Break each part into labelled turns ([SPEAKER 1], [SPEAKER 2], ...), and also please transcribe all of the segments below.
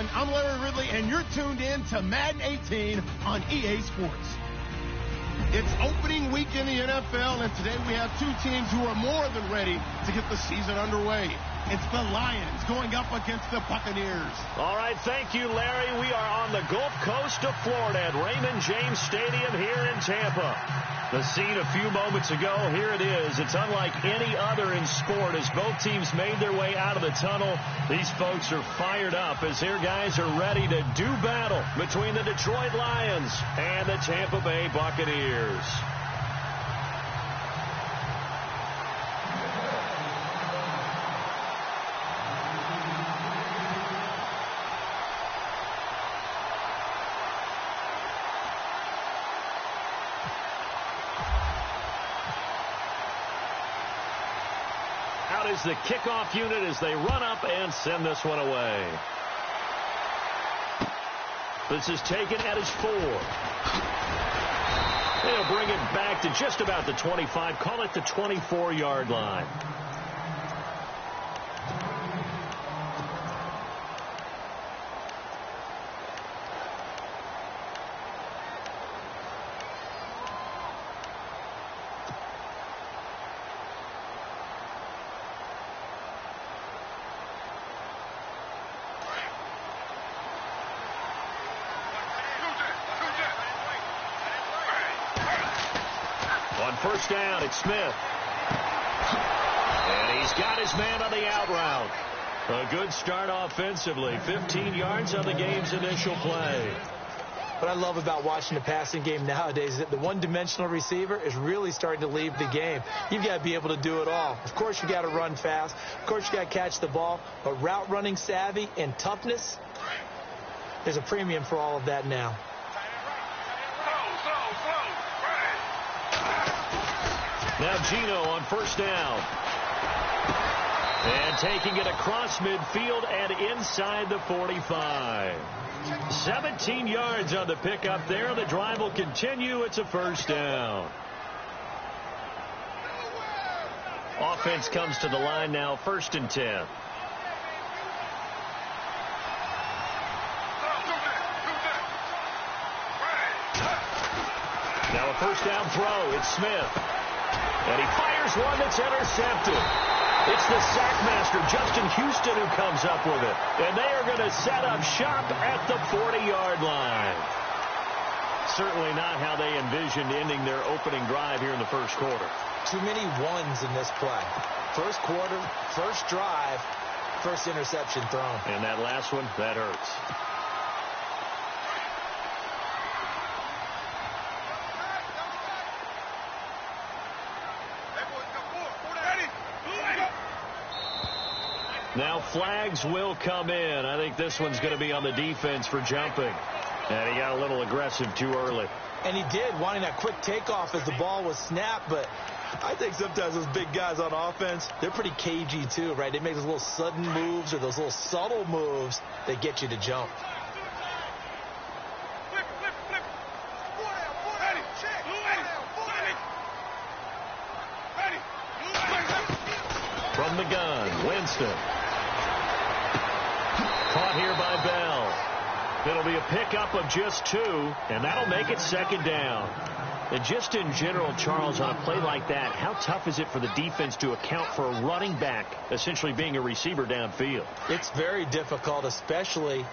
[SPEAKER 1] everyone. I'm Larry Ridley, and you're tuned in to Madden 18 on EA Sports. It's opening week in the NFL, and today we have two teams who are more than ready to get the season underway. It's the Lions going up against the Buccaneers.
[SPEAKER 2] All right, thank you, Larry. We are on the Gulf Coast of Florida at Raymond James Stadium here in Tampa. The scene a few moments ago, here it is. It's unlike any other in sport as both teams made their way out of the tunnel. These folks are fired up as their guys are ready to do battle between the Detroit Lions and the Tampa Bay Buccaneers. Out is the kickoff unit as they run up and send this one away. This is taken at his 4. They'll bring it back to just about the 25. Call it the 24-yard line. On first down, it's Smith. And he's got his man on the out route. A good start offensively. 15 yards on the game's initial play.
[SPEAKER 3] What I love about watching the passing game nowadays is that the one-dimensional receiver is really starting to leave the game. You've got to be able to do it all. Of course, you got to run fast. Of course, you got to catch the ball. But route running savvy and toughness, there's a premium for all of that now.
[SPEAKER 2] Now Gino on first down. And taking it across midfield and inside the 45. 17 yards on the pickup there. The drive will continue. It's a first down. Offense comes to the line now, 1st and 10. Now a first down throw. It's Smith. And he fires one that's intercepted. It's the sackmaster, Justin Houston, who comes up with it. And they are going to set up shop at the 40-yard line. Certainly not how they envisioned ending their opening drive here in the first quarter.
[SPEAKER 3] Too many ones in this play. First quarter, first drive, first interception thrown.
[SPEAKER 2] And that last one, that hurts. Now flags will come in. I think this one's going to be on the defense for jumping. And he got a little aggressive too early.
[SPEAKER 3] And he did, wanting that quick takeoff as the ball was snapped. But I think sometimes those big guys on offense, they're pretty cagey too, right? They make those little sudden moves or those little subtle moves that get you to jump.
[SPEAKER 2] From the gun, Winston. Caught here by Bell. It'll be a pickup of just 2, and that'll make it 2nd down. And just in general, Charles, on a play like that, how tough is it for the defense to account for a running back essentially being a receiver downfield?
[SPEAKER 3] It's very difficult, especially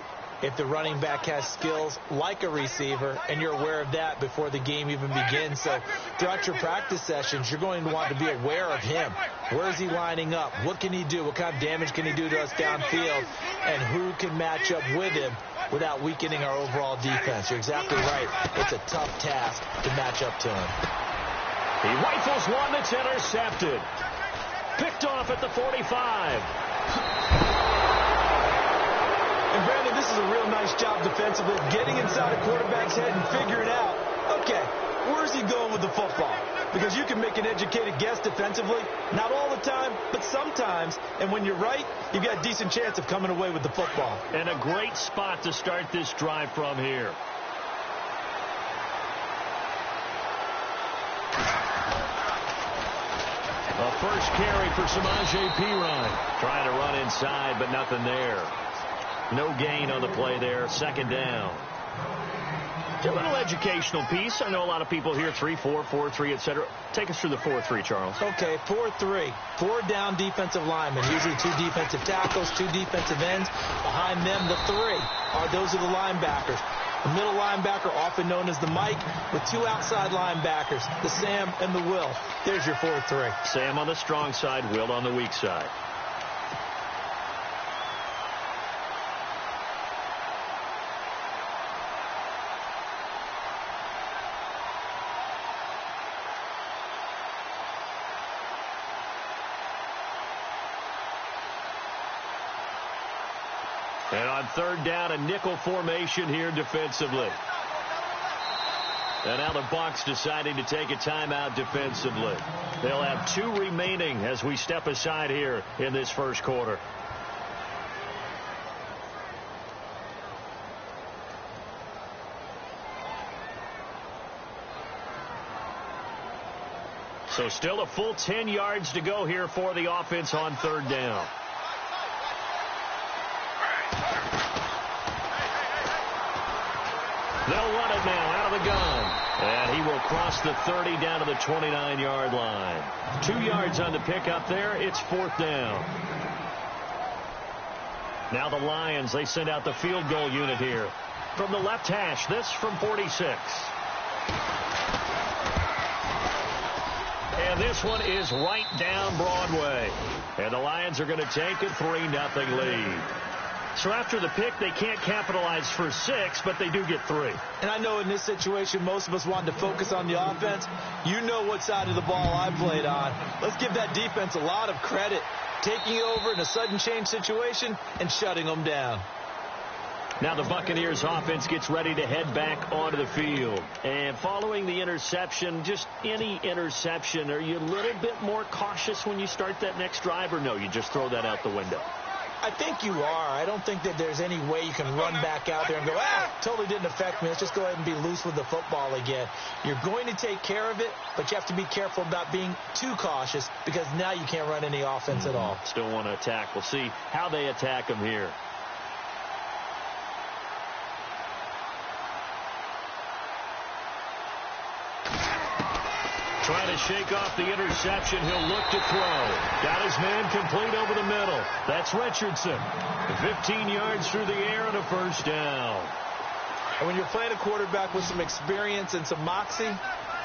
[SPEAKER 3] if the running back has skills like a receiver, and you're aware of that before the game even begins. So throughout your practice sessions, you're going to want to be aware of him. Where is he lining up? What can he do? What kind of damage can he do to us downfield? And who can match up with him without weakening our overall defense? You're exactly right. It's a tough task to match up to him.
[SPEAKER 2] He rifles one that's intercepted. Picked off at the 45.
[SPEAKER 3] And Brandon, this is a real nice job defensively, getting inside a quarterback's head and figuring out, okay, where's he going with the football? Because you can make an educated guess defensively, not all the time, but sometimes. And when you're right, you've got a decent chance of coming away with the football.
[SPEAKER 2] And a great spot to start this drive from here. A first carry for Samaje Perine. Trying to run inside, but nothing there. No gain on the play there. Second down. A little educational piece. I know a lot of people here 3-4, 4-3, etc. Take us through the 4-3, Charles.
[SPEAKER 3] Okay, 4-3. 4 down defensive linemen. Usually 2 defensive tackles, 2 defensive ends. Behind them, the 3 those are the linebackers. The middle linebacker, often known as the Mike, with 2 outside linebackers, the Sam and the Will. There's your 4-3.
[SPEAKER 2] Sam on the strong side, Will on the weak side. And on third down, a nickel formation here defensively. And now the Bucs deciding to take a timeout defensively. They'll have 2 remaining as we step aside here in this first quarter. So still a full 10 yards to go here for the offense on third down. They'll run it now out of the gun. And he will cross the 30 down to the 29-yard line. 2 yards on the pickup there. It's fourth down. Now the Lions, they send out the field goal unit here. From the left hash, this from 46. And this one is right down Broadway. And the Lions are going to take a 3-0 lead. So after the pick, they can't capitalize for 6, but they do get 3.
[SPEAKER 3] And I know in this situation, most of us wanted to focus on the offense. You know what side of the ball I played on. Let's give that defense a lot of credit. Taking over in a sudden change situation and shutting them down.
[SPEAKER 2] Now the Buccaneers offense gets ready to head back onto the field. And following the interception, just any interception, are you a little bit more cautious when you start that next drive, or no, you just throw that out the window?
[SPEAKER 3] I think you are. I don't think that there's any way you can run back out there and go, totally didn't affect me. Let's just go ahead and be loose with the football again. You're going to take care of it, but you have to be careful about being too cautious because now you can't run any offense at all.
[SPEAKER 2] Still want to attack. We'll see how they attack them here. Trying to shake off the interception. He'll look to throw. Got his man complete over the middle. That's Richardson. 15 yards through the air and a first down.
[SPEAKER 3] And when you're playing a quarterback with some experience and some moxie,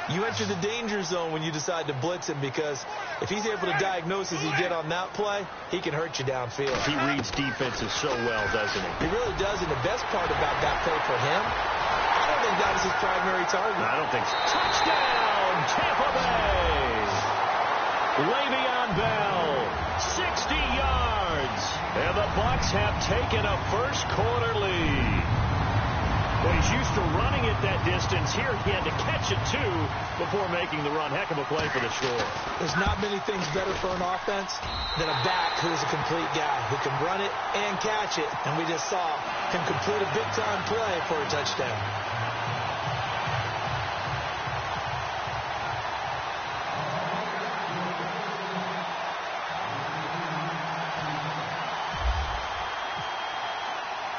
[SPEAKER 3] you enter the danger zone when you decide to blitz him, because if he's able to diagnose as he did on that play, he can hurt you downfield.
[SPEAKER 2] He reads defenses so well, doesn't he?
[SPEAKER 3] He really does, and the best part about that play for him, I don't think that was his primary target.
[SPEAKER 2] No, I don't think so. Touchdown, Tampa Bay! Le'Veon Bell, 60 yards. And the Bucs have taken a first quarter lead. Well, he's used to running it that distance. Here he had to catch it, too, before making the run. Heck of a play for the score.
[SPEAKER 3] There's not many things better for an offense than a back who is a complete guy who can run it and catch it. And we just saw him complete a big-time play for a touchdown.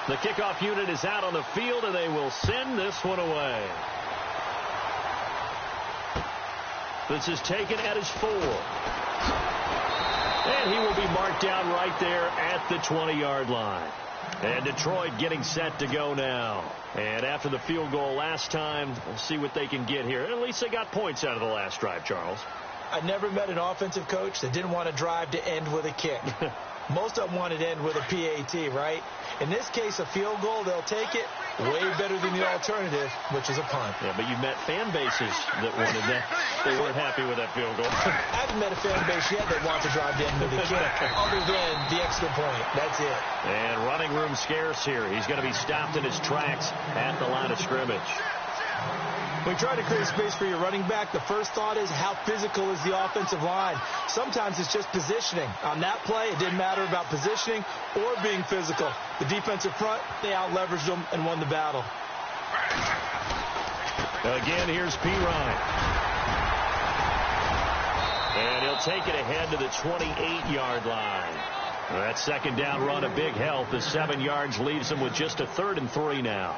[SPEAKER 2] The kickoff unit is out on the field, and they will send this one away. This is taken at his 4. And he will be marked down right there at the 20-yard line. And Detroit getting set to go now. And after the field goal last time, we'll see what they can get here. At least they got points out of the last drive, Charles.
[SPEAKER 3] I never met an offensive coach that didn't want to drive to end with a kick. Most of them wanted to end with a PAT, right? In this case, a field goal, they'll take it. Way better than the alternative, which is a punt.
[SPEAKER 2] Yeah, but you met fan bases that wanted that. They weren't happy with that field goal.
[SPEAKER 3] I haven't met a fan base yet that wants to drive to end with a kick, other than the extra point. That's it.
[SPEAKER 2] And running room scarce here. He's going to be stopped in his tracks at the line of scrimmage.
[SPEAKER 3] When you try to create space for your running back, the first thought is how physical is the offensive line. Sometimes it's just positioning. On that play, it didn't matter about positioning or being physical. The defensive front, they out-leveraged them and won the battle.
[SPEAKER 2] Again, here's P. Ryan. And he'll take it ahead to the 28-yard line. Well, that second down run a big help. The 7 yards leaves them with just a 3rd and 3 now.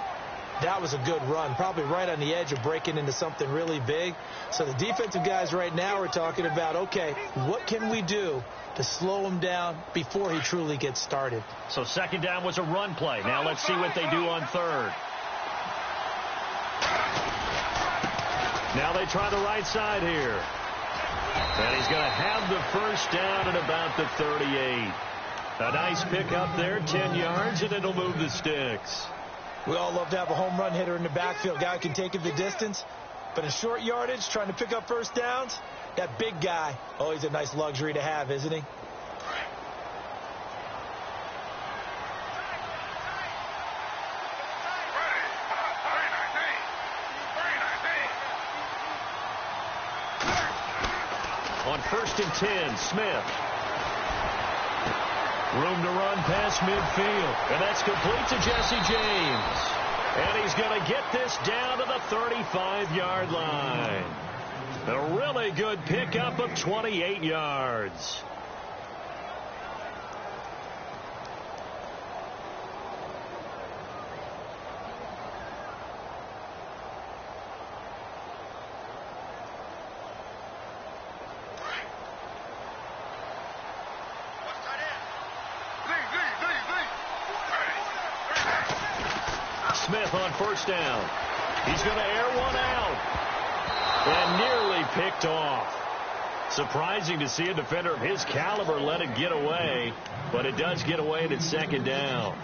[SPEAKER 3] That was a good run, probably right on the edge of breaking into something really big. So the defensive guys right now are talking about, okay, what can we do to slow him down before he truly gets started?
[SPEAKER 2] So second down was a run play. Now let's see what they do on 3rd. Now they try the right side here. And he's going to have the first down at about the 38. A nice pickup there, 10 yards, and it'll move the sticks.
[SPEAKER 3] We all love to have a home run hitter in the backfield. Guy who can take it the distance. But in short yardage, trying to pick up first downs, that big guy, always a nice luxury to have, isn't he?
[SPEAKER 2] On 1st and 10, Smith. Room to run past midfield. And that's complete to Jesse James. And he's going to get this down to the 35-yard line. A really good pickup of 28 yards. Smith on first down. He's going to air one out. And nearly picked off. Surprising to see a defender of his caliber let it get away. But it does get away and it's second down.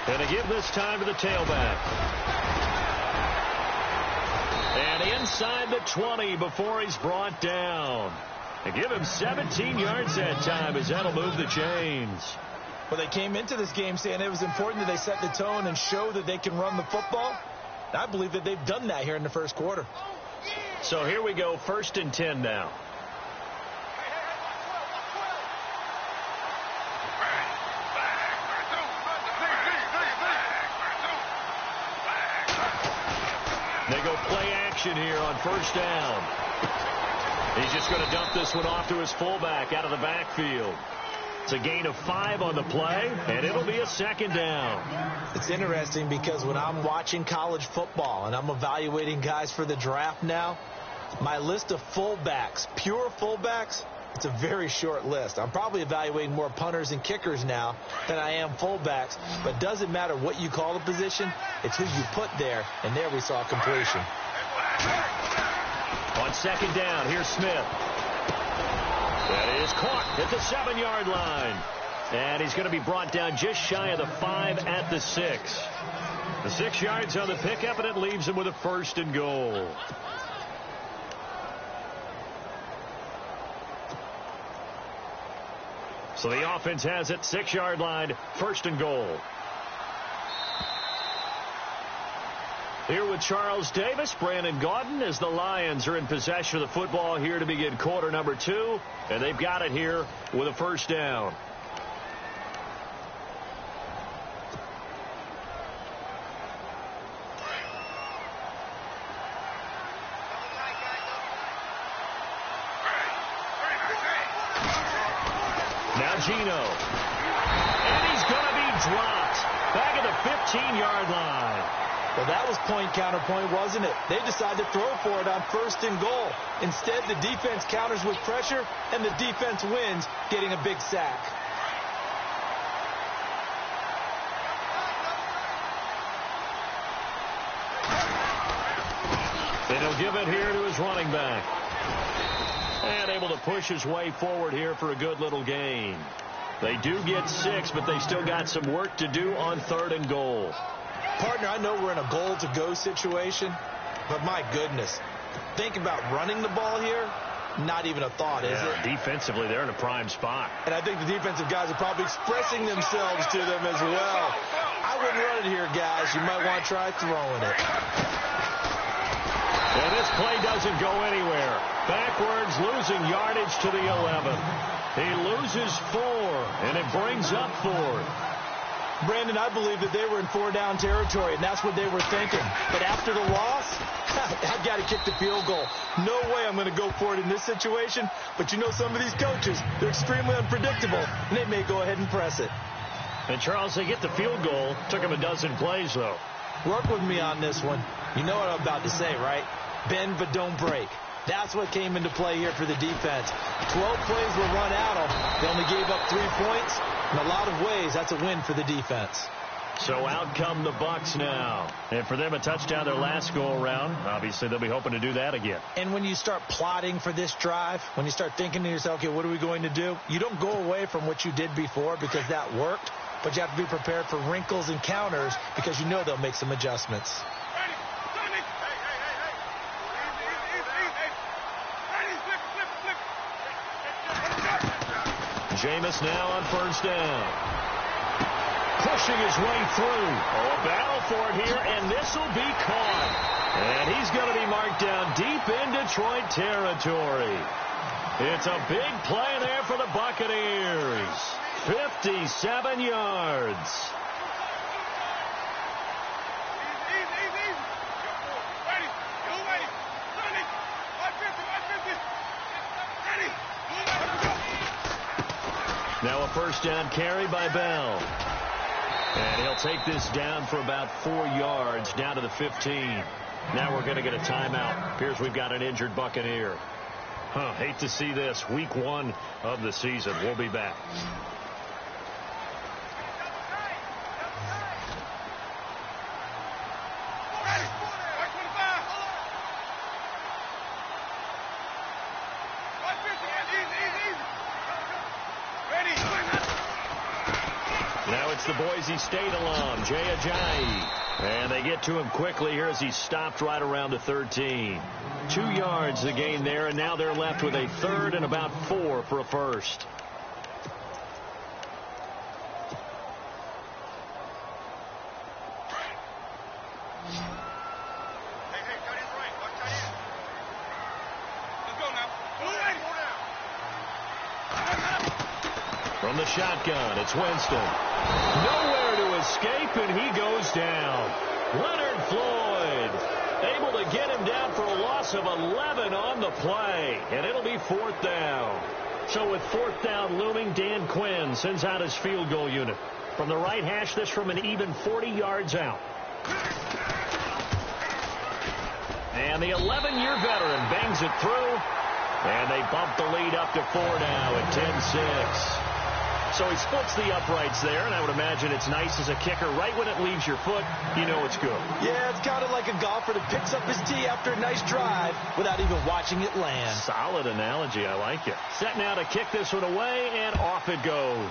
[SPEAKER 2] And to give this time to the tailback. And inside the 20 before he's brought down. And give him 17 yards that time as that'll move the chains.
[SPEAKER 3] Well, they came into this game saying it was important that they set the tone and show that they can run the football. And I believe that they've done that here in the first quarter.
[SPEAKER 2] So here we go, 1st and 10 now. They go play action here on first down. He's just going to dump this one off to his fullback out of the backfield. It's a gain of 5 on the play, and it'll be a second down.
[SPEAKER 3] It's interesting because when I'm watching college football and I'm evaluating guys for the draft now, my list of fullbacks, pure fullbacks, it's a very short list. I'm probably evaluating more punters and kickers now than I am fullbacks. But it doesn't matter what you call the position. It's who you put there. And there we saw completion.
[SPEAKER 2] On second down, here's Smith. That is caught at the 7-yard line. And he's going to be brought down just shy of the 5 at the 6. The 6 yards on the pickup, and it leaves him with a 1st and goal. So the offense has it, 6-yard line, 1st and goal. Here with Charles Davis, Brandon Gaudin, as the Lions are in possession of the football here to begin quarter number 2. And they've got it here with a first down. Now Gino. And he's going to be dropped back at the 15-yard line.
[SPEAKER 3] Well, that was point counterpoint, wasn't it? They decided to throw for it on 1st and goal. Instead, the defense counters with pressure, and the defense wins, getting a big sack.
[SPEAKER 2] And he'll give it here to his running back. And able to push his way forward here for a good little gain. They do get 6, but they still got some work to do on 3rd and goal.
[SPEAKER 3] Partner, I know we're in a goal-to-go situation, but my goodness, think about running the ball here. not even a thought, is it?
[SPEAKER 2] Defensively, they're in a prime spot.
[SPEAKER 3] And I think the defensive guys are probably expressing themselves to them as well. I wouldn't run it here, guys. You might want to try throwing it.
[SPEAKER 2] And this play doesn't go anywhere. Backwards, losing yardage to the 11. He loses 4, and it brings up 4th.
[SPEAKER 3] Brandon, I believe that they were in 4-down territory, and that's what they were thinking. But after the loss, I've got to kick the field goal. No way I'm going to go for it in this situation. But you know some of these coaches, they're extremely unpredictable, and they may go ahead and press it.
[SPEAKER 2] And, Charles, they get the field goal. Took them a dozen plays, though.
[SPEAKER 3] Work with me on this one. You know what I'm about to say, right? Bend but don't break. That's what came into play here for the defense. 12 plays were run out of. They only gave up 3 points. In a lot of ways, that's a win for the defense.
[SPEAKER 2] So out come the Bucs now. And for them, a touchdown their last go-around. Obviously, they'll be hoping to do that again.
[SPEAKER 3] And when you start plotting for this drive, when you start thinking to yourself, okay, what are we going to do? You don't go away from what you did before because that worked. But you have to be prepared for wrinkles and counters because you know they'll make some adjustments.
[SPEAKER 2] Jameis now on first down. Pushing his way through. Oh, a battle for it here, and this will be caught. And he's going to be marked down deep in Detroit territory. It's a big play there for the Buccaneers. 57 yards. Now a first down carry by Bell. And he'll take this down for about 4 yards down to the 15. Now we're going to get a timeout. Appears we've got an injured Buccaneer. Hate to see this. Week 1 of the season. We'll be back. Now it's the Boise State alum, Jay Ajayi. And they get to him quickly here as he stopped right around the 13. 2 yards the gain there, and now they're left with a third and about 4 for a first. From the shotgun, it's Winston. Nowhere to escape, and he goes down. Leonard Floyd able to get him down for a loss of 11 on the play, and it'll be 4th down. So with 4th down looming, Dan Quinn sends out his field goal unit. From the right hash, this from an even 40 yards out. And the 11-year veteran bangs it through, and they bump the lead up to 4 now at 10-6. So he splits the uprights there, and I would imagine it's nice as a kicker. Right when it leaves your foot, you know it's good.
[SPEAKER 3] Yeah, it's kind of like a golfer that picks up his tee after a nice drive without even watching it land.
[SPEAKER 2] Solid analogy. I like it. Set now to kick this one away, and off it goes.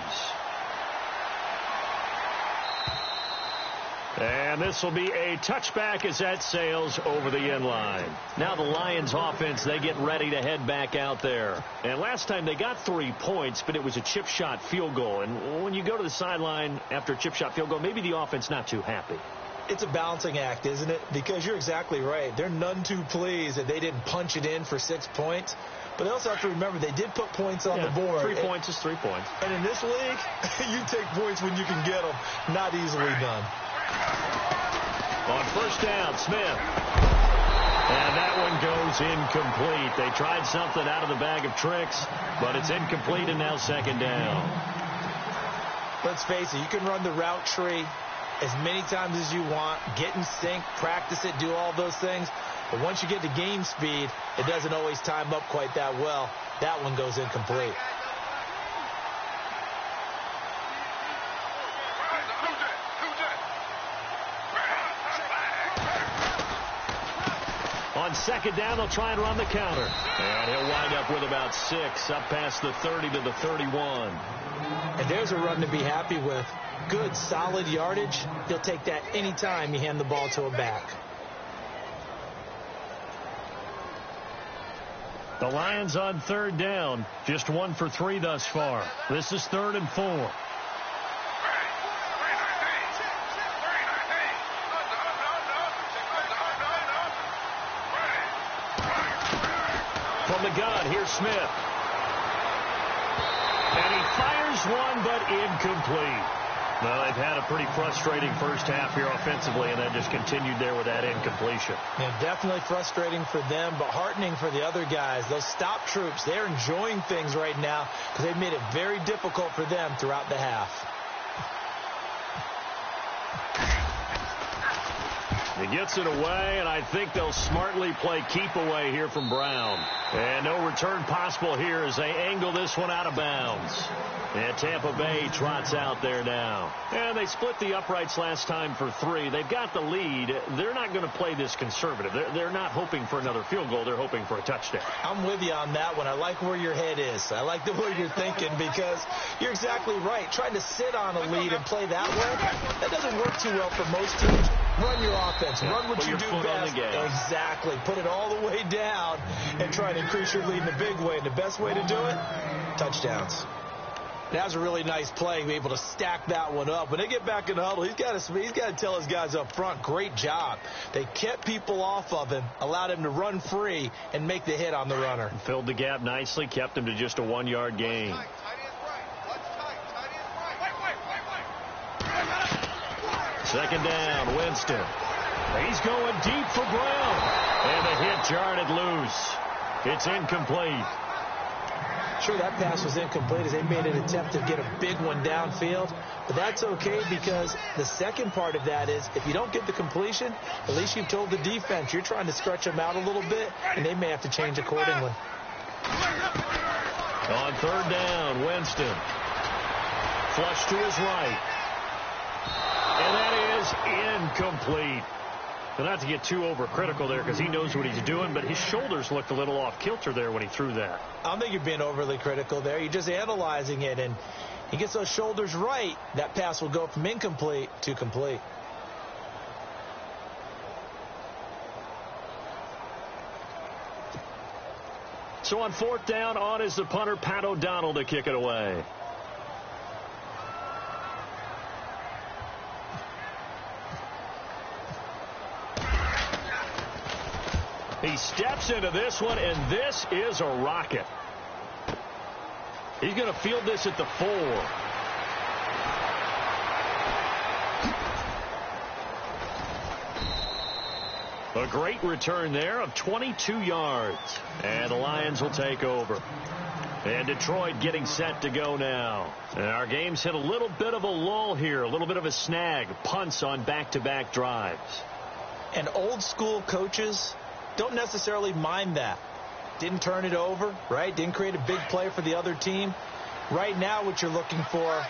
[SPEAKER 2] And this will be a touchback as that sails over the end line. Now the Lions offense, they get ready to head back out there. And last time they got 3 points, but it was a chip shot field goal. And when you go to the sideline after a chip shot field goal, maybe the offense not too happy.
[SPEAKER 3] It's a balancing act, isn't it? Because you're exactly right. They're none too pleased that they didn't punch it in for 6 points. But they also have to remember they did put points on the board.
[SPEAKER 2] 3 points is 3 points.
[SPEAKER 3] And in this league, you take points when you can get them. Not easily done.
[SPEAKER 2] On first down, Smith. And that one goes incomplete. They tried something out of the bag of tricks, but it's incomplete and now 2nd down.
[SPEAKER 3] Let's face it, you can run the route tree as many times as you want, get in sync, practice it, do all those things. But once you get to game speed, it doesn't always time up quite that well. That one goes incomplete.
[SPEAKER 2] On 2nd down, they'll try and run the counter. And he'll wind up with about 6, up past the 30 to the 31.
[SPEAKER 3] And there's a run to be happy with. Good, solid yardage. He'll take that anytime you hand the ball to a back.
[SPEAKER 2] The Lions on third down. Just 1 for 3 thus far. This is 3rd and 4. From the gun, here's Smith. And he fires one, but incomplete. Well, they've had a pretty frustrating first half here offensively, and that just continued there with that incompletion.
[SPEAKER 3] Yeah, definitely frustrating for them, but heartening for the other guys. Those stop troops, they're enjoying things right now because they've made it very difficult for them throughout the half.
[SPEAKER 2] He gets it away, and I think they'll smartly play keep away here from Brown. And no return possible here as they angle this one out of bounds. And Tampa Bay trots out there now. And they split the uprights last time for 3. They've got the lead. They're not going to play this conservative. They're not hoping for another field goal. They're hoping for a touchdown.
[SPEAKER 3] I'm with you on that one. I like where your head is. I like the way you're thinking because you're exactly right. Trying to sit on a lead and play that way, that doesn't work too well for most teams. Run your offense. Run what you do best. Exactly. Put it all the way down and try to increase your lead in a big way. And the best way to do it, touchdowns. That was a really nice play, be able to stack that one up. When they get back in the huddle, he's got to tell his guys up front, great job. They kept people off of him, allowed him to run free and make the hit on the runner.
[SPEAKER 2] Filled the gap nicely, kept him to just a 1-yard gain. Second down, Winston. He's going deep for Brown. And the hit jarred it loose. It's incomplete.
[SPEAKER 3] Sure, that pass was incomplete as they made an attempt to get a big one downfield. But that's okay because the second part of that is if you don't get the completion, at least you've told the defense you're trying to stretch them out a little bit, and they may have to change accordingly.
[SPEAKER 2] On third down, Winston. Flush to his right. And that is incomplete. Well, not to get too overcritical there because he knows what he's doing, but his shoulders looked a little off kilter there when he threw that.
[SPEAKER 3] I don't think you're being overly critical there. You're just analyzing it, and he gets those shoulders right, that pass will go from incomplete to complete.
[SPEAKER 2] So on fourth down, on is the punter, Pat O'Donnell, to kick it away. He steps into this one, and this is a rocket. He's going to field this at the 4. A great return there of 22 yards. And the Lions will take over. And Detroit getting set to go now. And our game's hit a little bit of a lull here, a little bit of a snag. Punts on back-to-back drives.
[SPEAKER 3] And old school coaches don't necessarily mind that. Didn't turn it over, right? Didn't create a big play for the other team. Right now what you're looking for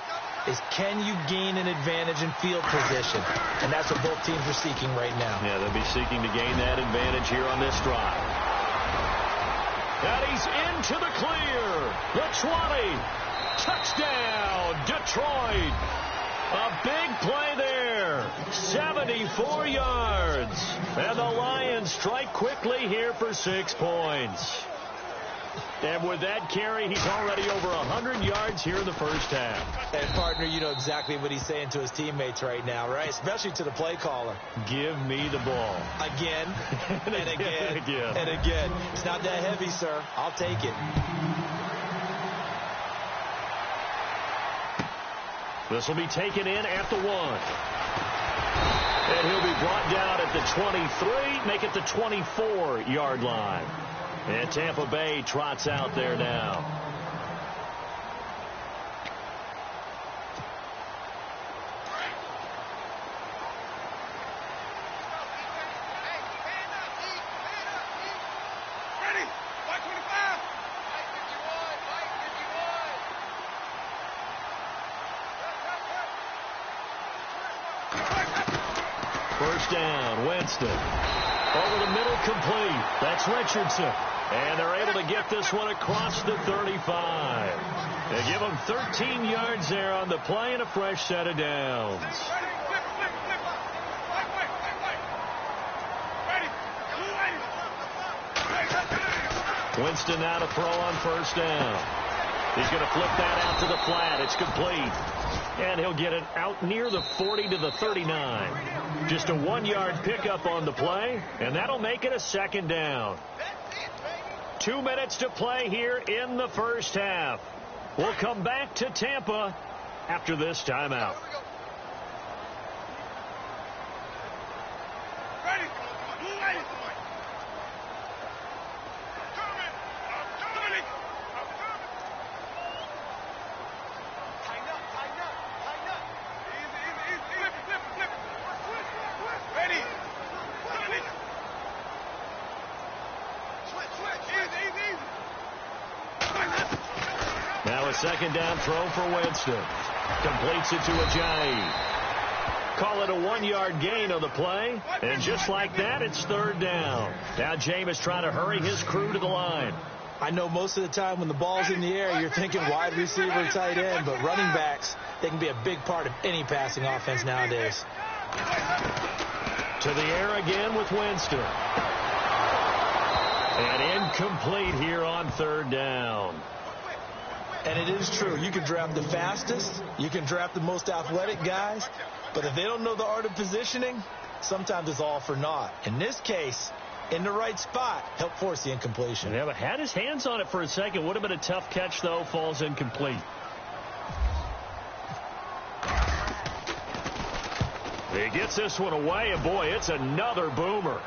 [SPEAKER 3] is can you gain an advantage in field position? And that's what both teams are seeking right now.
[SPEAKER 2] Yeah, they'll be seeking to gain that advantage here on this drive. And he's into the clear. The 20. Touchdown, Detroit. A big play there. 74 yards. And the Lions strike quickly here for 6 points. And with that carry, he's already over 100 yards here in the first half.
[SPEAKER 3] And, partner, you know exactly what he's saying to his teammates right now, right? Especially to the play caller.
[SPEAKER 2] Give me the ball.
[SPEAKER 3] Again, and again,
[SPEAKER 2] again.
[SPEAKER 3] and again. It's not that heavy, sir. I'll take it.
[SPEAKER 2] This will be taken in at the 1. And he'll be brought down at the 23, make it the 24-yard line. And Tampa Bay trots out there now. First down, Winston. Over the middle, complete. That's Richardson. And they're able to get this one across the 35. They give them 13 yards there on the play and a fresh set of downs. Winston now to throw on first down. He's going to flip that out to the flat. It's complete. And he'll get it out near the 40 to the 39. Just a 1-yard pickup on the play, and that'll make it a second down. 2 minutes to play here in the first half. We'll come back to Tampa after this timeout. Now a second down throw for Winston. Completes it to Ajayi. Call it a 1-yard gain on the play. And just like that, it's third down. Now Jameis trying to hurry his crew to the line.
[SPEAKER 3] I know most of the time when the ball's in the air, you're thinking wide receiver, tight end, but running backs, they can be a big part of any passing offense nowadays.
[SPEAKER 2] To the air again with Winston. And incomplete here on third down.
[SPEAKER 3] And it is true. You can draft the fastest. You can draft the most athletic guys. But if they don't know the art of positioning, sometimes it's all for naught. In this case, in the right spot, help force the incompletion.
[SPEAKER 2] Yeah, but had his hands on it for a second. Would have been a tough catch, though. Falls incomplete. He gets this one away, and boy, it's another boomer.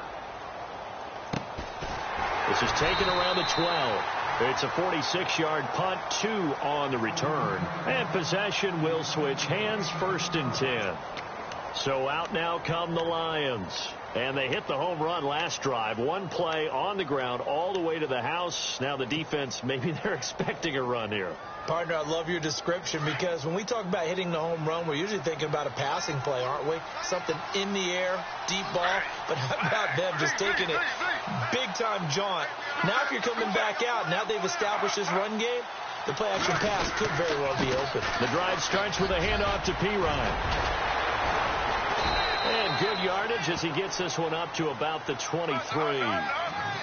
[SPEAKER 2] This is taken around the 12. It's a 46-yard punt, 2 on the return. And possession will switch hands, 1st and 10. So out now come the Lions. And they hit the home run last drive. 1 play on the ground all the way to the house. Now the defense, maybe they're expecting a run here.
[SPEAKER 3] Partner, I love your description because when we talk about hitting the home run, we're usually thinking about a passing play, aren't we? Something in the air, deep ball. But how about them just taking it big-time jaunt? Now if you're coming back out, now they've established this run game, the play-action pass could very well be open.
[SPEAKER 2] The drive starts with a handoff to Pirine. And good yardage as he gets this one up to about the 23.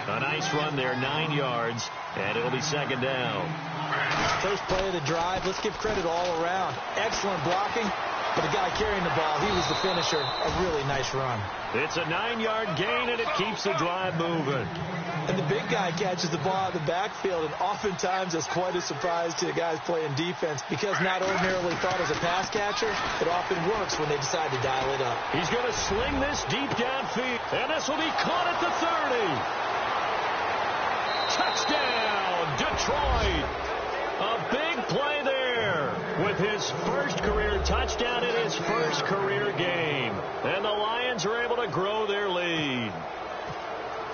[SPEAKER 2] A nice run there, 9 yards, and it'll be second down.
[SPEAKER 3] First play of the drive, let's give credit all around. Excellent blocking, but the guy carrying the ball, he was the finisher. A really nice run.
[SPEAKER 2] It's a 9-yard gain, and it keeps the drive moving.
[SPEAKER 3] And the big guy catches the ball out of the backfield, and oftentimes it's quite a surprise to the guys playing defense because not ordinarily thought as a pass catcher, it often works when they decide to dial it up.
[SPEAKER 2] He's going to sling this deep downfield, and this will be caught at the 30. Touchdown, Detroit. A big play there with his first career touchdown in his first career game. And the Lions are able to grow their lead.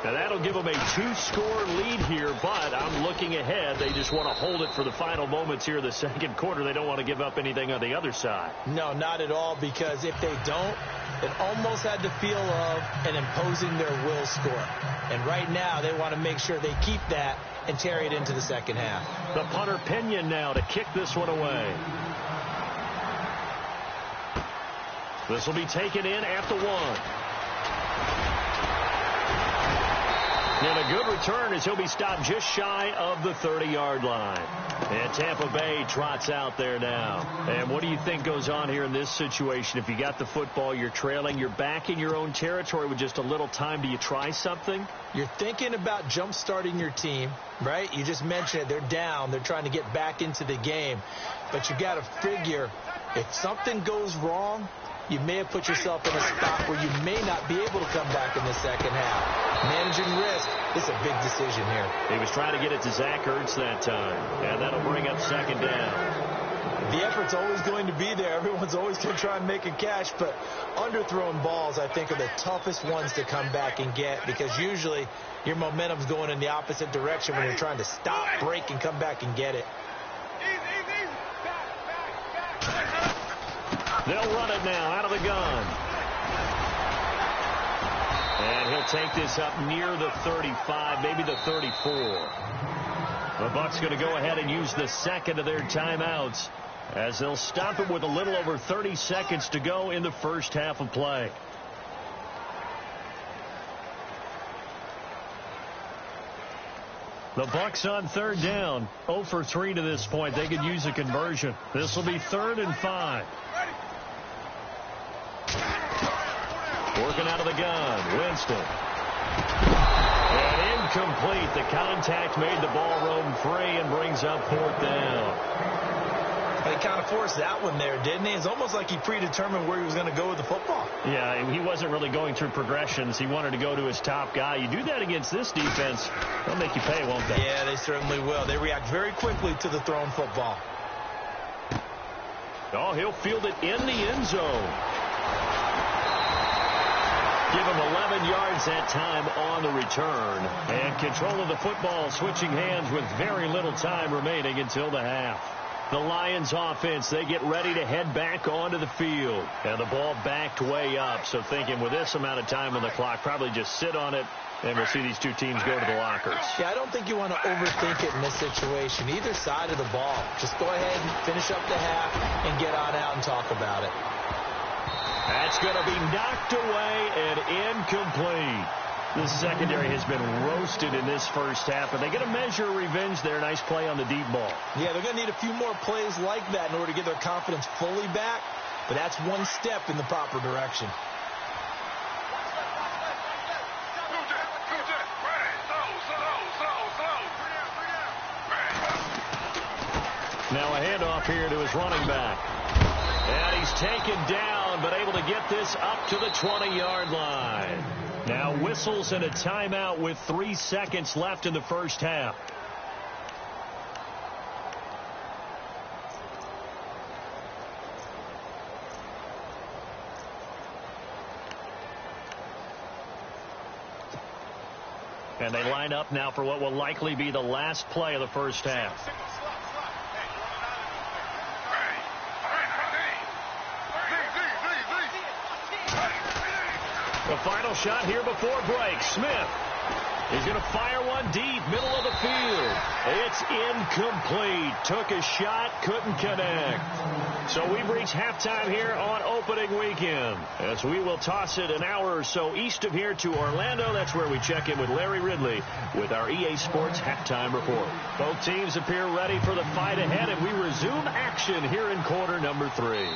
[SPEAKER 2] Now that'll give them a 2-score lead here, but I'm looking ahead. They just want to hold it for the final moments here in the second quarter. They don't want to give up anything on the other side.
[SPEAKER 3] No, not at all, because if they don't, it almost had the feel of an imposing their will score. And right now they want to make sure they keep that and carry it into the second half.
[SPEAKER 2] The punter Pinion now to kick this one away. This will be taken in at the 1. And a good return as he'll be stopped just shy of the 30-yard line. And Tampa Bay trots out there now. And what do you think goes on here in this situation? If you got the football, you're trailing, you're back in your own territory with just a little time. Do you try something?
[SPEAKER 3] You're thinking about jump-starting your team, right? You just mentioned it. They're down. They're trying to get back into the game. But you got to figure if something goes wrong, you may have put yourself in a spot where you may not be able to come back in the second half. Managing risk is a big decision here.
[SPEAKER 2] He was trying to get it to Zach Ertz that time, and that'll bring up second down.
[SPEAKER 3] The effort's always going to be there. Everyone's always going to try and make a catch, but underthrown balls, I think, are the toughest ones to come back and get because usually your momentum's going in the opposite direction when you're trying to stop, break, and come back and get it.
[SPEAKER 2] They'll run it now out of the gun. And he'll take this up near the 35, maybe the 34. The Bucs going to go ahead and use the second of their timeouts as they'll stop it with a little over 30 seconds to go in the first half of play. The Bucs on third down. 0 for 3 to this point. They could use a conversion. This will be 3rd and 5. Working out of the gun. Winston. And incomplete. The contact made the ball roam free and brings up 4th down.
[SPEAKER 3] He kind of forced that one there, didn't he? It's almost like he predetermined where he was going to go with the football.
[SPEAKER 2] Yeah, he wasn't really going through progressions. He wanted to go to his top guy. You do that against this defense, they'll make you pay, won't they?
[SPEAKER 3] Yeah, they certainly will. They react very quickly to the thrown football.
[SPEAKER 2] Oh, he'll field it in the end zone. Give him 11 yards that time on the return. And control of the football switching hands with very little time remaining until the half. The Lions offense, they get ready to head back onto the field. And the ball backed way up. So thinking with this amount of time on the clock, probably just sit on it, and we'll see these two teams go to the lockers.
[SPEAKER 3] Yeah, I don't think you want to overthink it in this situation. Either side of the ball. Just go ahead and finish up the half and get on out and talk about it.
[SPEAKER 2] That's going to be knocked away and incomplete. The secondary has been roasted in this first half, but they get a measure of revenge there. Nice play on the deep ball.
[SPEAKER 3] Yeah, they're going to need a few more plays like that in order to get their confidence fully back, but that's one step in the proper direction.
[SPEAKER 2] Now a handoff here to his running back. And he's taken down, but able to get this up to the 20-yard line. Now whistles and a timeout with 3 seconds left in the first half. And they line up now for what will likely be the last play of the first half. The final shot here before break. Smith is going to fire one deep, middle of the field. It's incomplete. Took a shot, couldn't connect. So we've reached halftime here on opening weekend, as we will toss it an hour or so east of here to Orlando. That's where we check in with Larry Ridley with our EA Sports halftime report. Both teams appear ready for the fight ahead, and we resume action here in quarter number 3.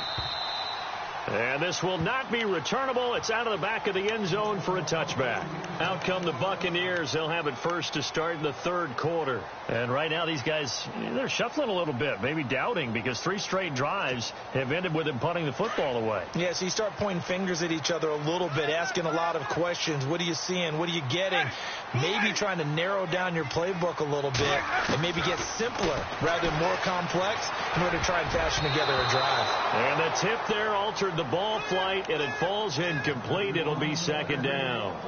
[SPEAKER 2] And this will not be returnable. It's out of the back of the end zone for a touchback. Out come the Buccaneers. They'll have it first to start in the third quarter. And right now these guys, they're shuffling a little bit, maybe doubting, because 3 straight drives have ended with them punting the football away.
[SPEAKER 3] Yeah, so you start pointing fingers at each other a little bit, asking a lot of questions. What are you seeing? What are you getting? Maybe trying to narrow down your playbook a little bit and maybe get simpler rather than more complex in order to try and fashion together a drive.
[SPEAKER 2] And the tip there altered the ball flight, and it falls incomplete. It'll be second down.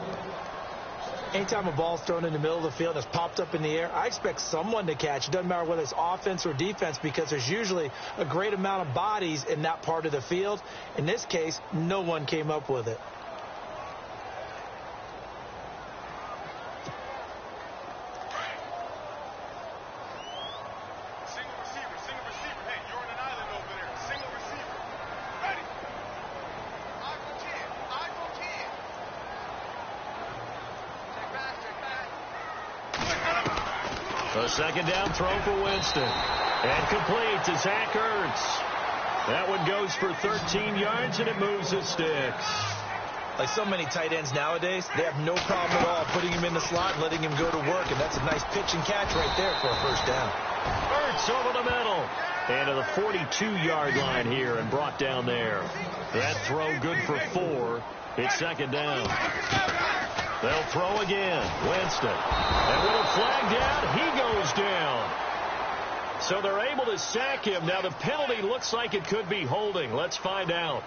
[SPEAKER 3] Anytime a ball's thrown in the middle of the field and it's popped up in the air, I expect someone to catch. It doesn't matter whether it's offense or defense, because there's usually a great amount of bodies in that part of the field. In this case, no one came up with it.
[SPEAKER 2] A second down throw for Winston. And complete to Zach Ertz. That one goes for 13 yards, and it moves the sticks.
[SPEAKER 3] Like so many tight ends nowadays, they have no problem at all putting him in the slot and letting him go to work. And that's a nice pitch and catch right there for a first down.
[SPEAKER 2] Ertz over the middle. And to the 42-yard line here and brought down there. That throw good for 4. It's second down. They'll throw again. Winston. And with a flag down, he goes down. So they're able to sack him. Now the penalty looks like it could be holding. Let's find out.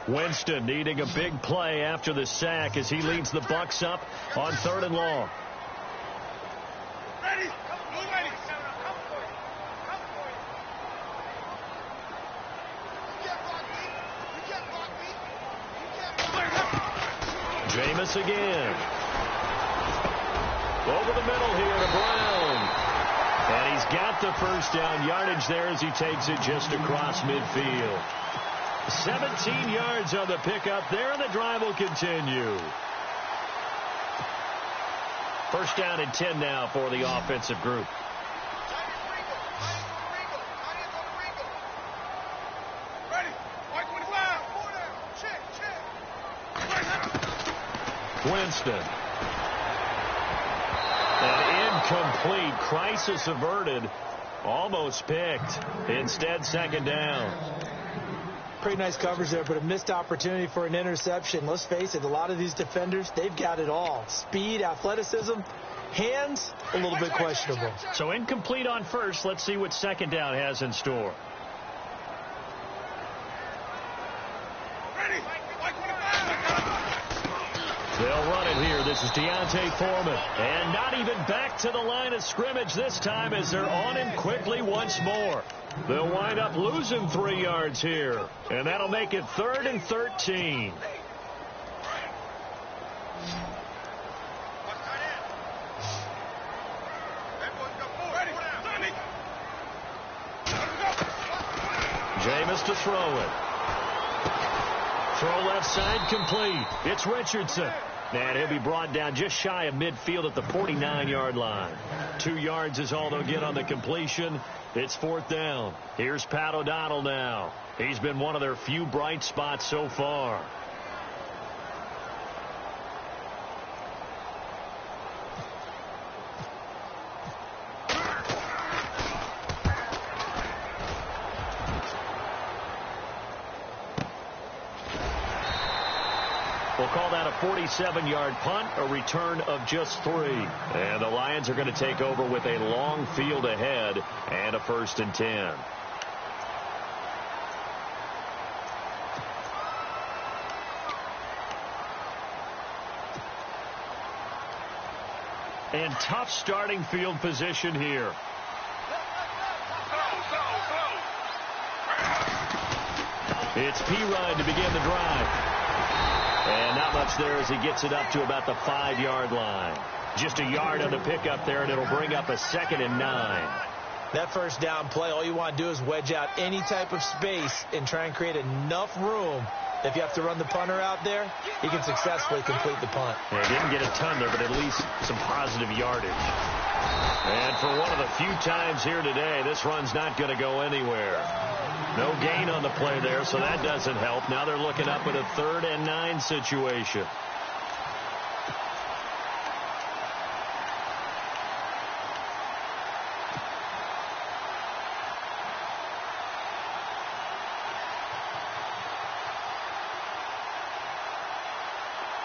[SPEAKER 2] Winston needing a big play after the sack as he leads the Bucs up on 3rd and long. Jameis again. Over the middle here to Brown. And he's got the first down yardage there as he takes it just across midfield. 17 yards on the pickup there, and the drive will continue. First down and 10 now for the offensive group. Winston. An incomplete. Crisis averted. Almost picked. Instead, second down.
[SPEAKER 3] Pretty nice coverage there, but a missed opportunity for an interception. Let's face it, a lot of these defenders, they've got it all. Speed, athleticism, hands, a little bit questionable.
[SPEAKER 2] So incomplete on first. Let's see what second down has in store. They'll run it here. This is Deontay Foreman. And not even back to the line of scrimmage this time as they're on him quickly once more. They'll wind up losing 3 yards here. And that'll make it 3rd and 13. Jameis to throw it. Throw left side complete. It's Richardson. And he'll be brought down just shy of midfield at the 49-yard line. 2 yards is all they'll get on the completion. It's 4th down. Here's Pat O'Donnell now. He's been one of their few bright spots so far. We'll call that a 47-yard punt, a return of just 3. And the Lions are going to take over with a long field ahead and a 1st and 10. And tough starting field position here. It's P-Ryan to begin the drive. And not much there as he gets it up to about the 5-yard line. Just a yard on the pickup there, and it'll bring up a 2nd and 9.
[SPEAKER 3] That first down play, all you want to do is wedge out any type of space and try and create enough room. If you have to run the punter out there, he can successfully complete the punt.
[SPEAKER 2] Yeah, he didn't get a ton there, but at least some positive yardage. And for one of the few times here today, this run's not going to go anywhere. No gain on the play there, so that doesn't help. Now they're looking up at a 3rd and 9 situation.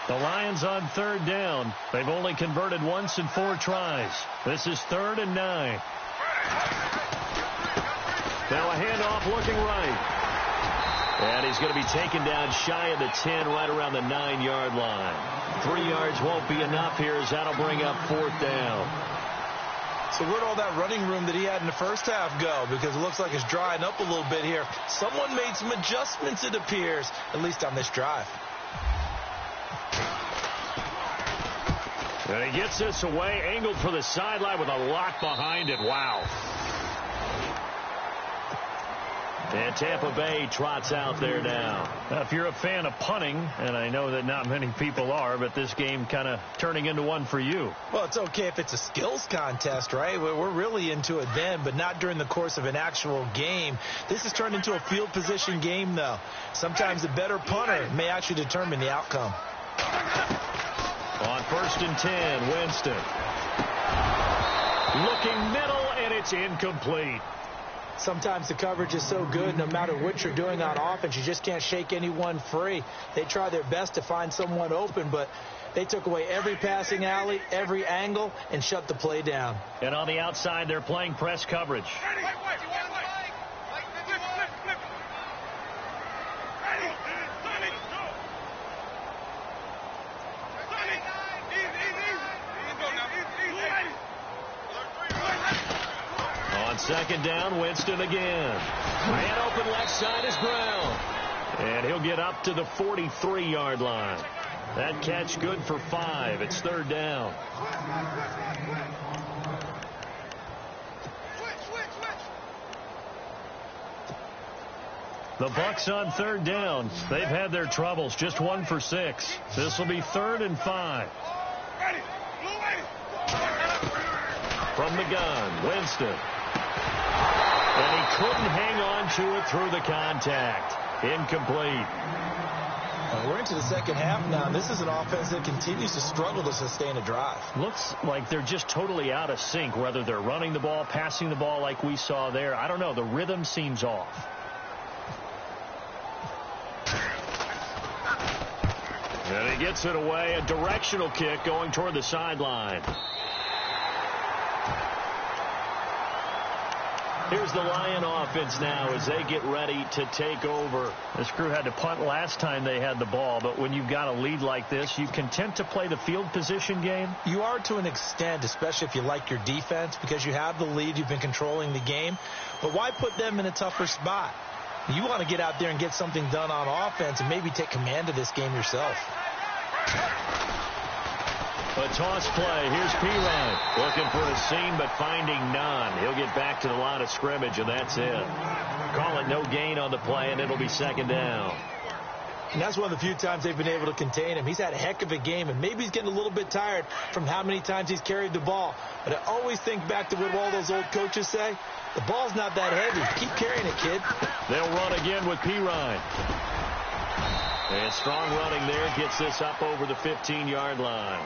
[SPEAKER 2] The Lions on 3rd down. They've only converted once in 4 tries. This is 3rd and 9. Now a handoff looking right. And he's going to be taken down shy of the 10, right around the 9-yard line. 3 yards won't be enough here as that'll bring up 4th down.
[SPEAKER 3] So where'd all that running room that he had in the first half go? Because it looks like it's drying up a little bit here. Someone made some adjustments, it appears, at least on this drive.
[SPEAKER 2] And he gets this away, angled for the sideline with a lock behind it. Wow. And Tampa Bay trots out there now. If you're a fan of punting, and I know that not many people are, but this game kind of turning into one for you.
[SPEAKER 3] Well, it's okay if it's a skills contest, right? We're really into it then, but not during the course of an actual game. This has turned into a field position game, though. Sometimes the better punter may actually determine the outcome.
[SPEAKER 2] On 1st and 10, Winston. Looking middle, and it's incomplete.
[SPEAKER 3] Sometimes the coverage is so good, no matter what you're doing on offense, you just can't shake anyone free. They try their best to find someone open, but they took away every passing alley, every angle, and shut the play down.
[SPEAKER 2] And on the outside, they're playing press coverage. On 2nd down, Winston again. Man open left side is Brown. And he'll get up to the 43-yard line. That catch good for 5. It's 3rd down. The Bucs on third down. They've had their troubles. Just 1 for 6. This will be 3rd and 5. From the gun, Winston. And he couldn't hang on to it through the contact. Incomplete.
[SPEAKER 3] We're into the second half now, and this is an offense that continues to struggle to sustain a drive.
[SPEAKER 2] Looks like they're just totally out of sync, whether they're running the ball, passing the ball like we saw there. I don't know. The rhythm seems off. And he gets it away. A directional kick going toward the sideline. Here's the Lion offense now as they get ready to take over. This crew had to punt last time they had the ball, but when you've got a lead like this, you content to play the field position game?
[SPEAKER 3] You are to an extent, especially if you like your defense, because you have the lead, you've been controlling the game. But why put them in a tougher spot? You want to get out there and get something done on offense and maybe take command of this game yourself.
[SPEAKER 2] A toss play. Here's Pirine looking for a seam but finding none. He'll get back to the line of scrimmage, and that's it. Call it no gain on the play, and it'll be 2nd down.
[SPEAKER 3] And that's one of the few times they've been able to contain him. He's had a heck of a game, and maybe he's getting a little bit tired from how many times he's carried the ball. But I always think back to what all those old coaches say. The ball's not that heavy. Keep carrying it, kid.
[SPEAKER 2] They'll run again with Pirine. And strong running there gets this up over the 15-yard line.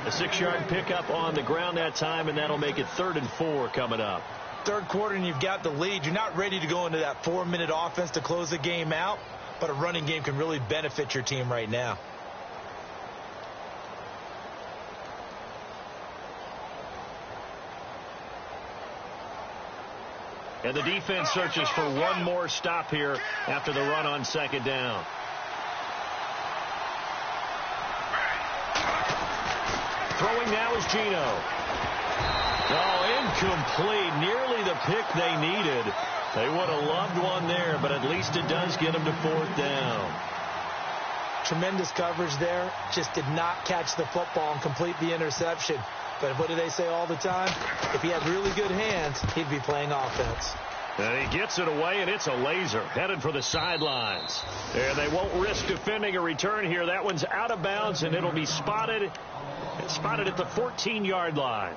[SPEAKER 2] A 6-yard pickup on the ground that time, and that'll make it 3rd and 4 coming up.
[SPEAKER 3] Third quarter, and you've got the lead. You're not ready to go into that 4-minute offense to close the game out, but a running game can really benefit your team right now.
[SPEAKER 2] And the defense searches for one more stop here after the run on 2nd down. Throwing now is Gino. Oh, incomplete. Nearly the pick they needed. They would have loved one there, but at least it does get them to 4th down.
[SPEAKER 3] Tremendous coverage there. Just did not catch the football and complete the interception. But what do they say all the time? If he had really good hands, he'd be playing offense.
[SPEAKER 2] And he gets it away, and it's a laser headed for the sidelines. And they won't risk defending a return here. That one's out of bounds, and it'll be spotted. It's spotted at the 14-yard line.